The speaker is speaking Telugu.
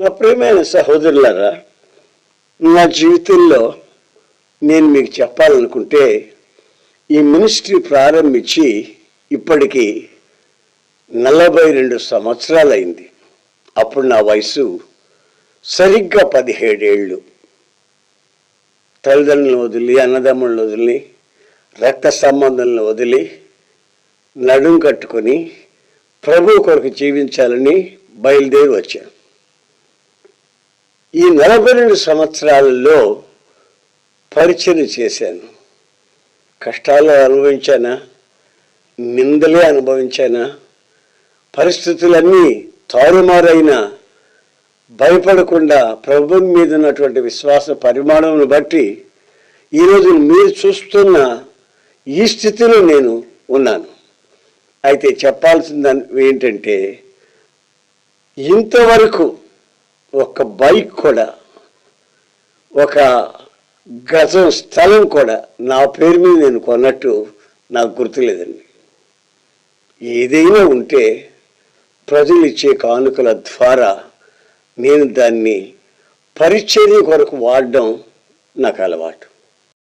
నా ప్రియమైన సహోదరులారా, నా జీవితంలో నేను మీకు చెప్పాలనుకుంటే ఈ మినిస్ట్రీ ప్రారంభించి ఇప్పటికీ 42 సంవత్సరాలైంది. అప్పుడు నా వయసు సరిగ్గా 17 ఏళ్ళు. తల్లిదండ్రులను వదిలి, అన్నదమ్ములను వదిలి, రక్త సంబంధాలను వదిలి నడుం కట్టుకొని ప్రభు కొరకు జీవించాలని బయలుదేరి వచ్చాను. ఈ 42 సంవత్సరాలలో పరిచయం చేశాను. కష్టాలు అనుభవించానా, నిందలే అనుభవించానా, పరిస్థితులన్నీ తారుమారైనా భయపడకుండా ప్రభు మీద ఉన్నటువంటి విశ్వాస పరిమాణం బట్టి ఈరోజు మీరు చూస్తున్న ఈ స్థితిలో నేను ఉన్నాను. అయితే చెప్పాల్సింది ఏంటంటే, ఇంతవరకు ఒక బైక్ కూడా, ఒక గజం స్థలం కూడా నా పేరు మీద నేను కొన్నట్టు నాకు గుర్తులేదండి. ఏదైనా ఉంటే ప్రజలు ఇచ్చే కానుకల ద్వారా నేను దాన్ని పరిచర్య కొరకు వాడడం నాకు అలవాటు.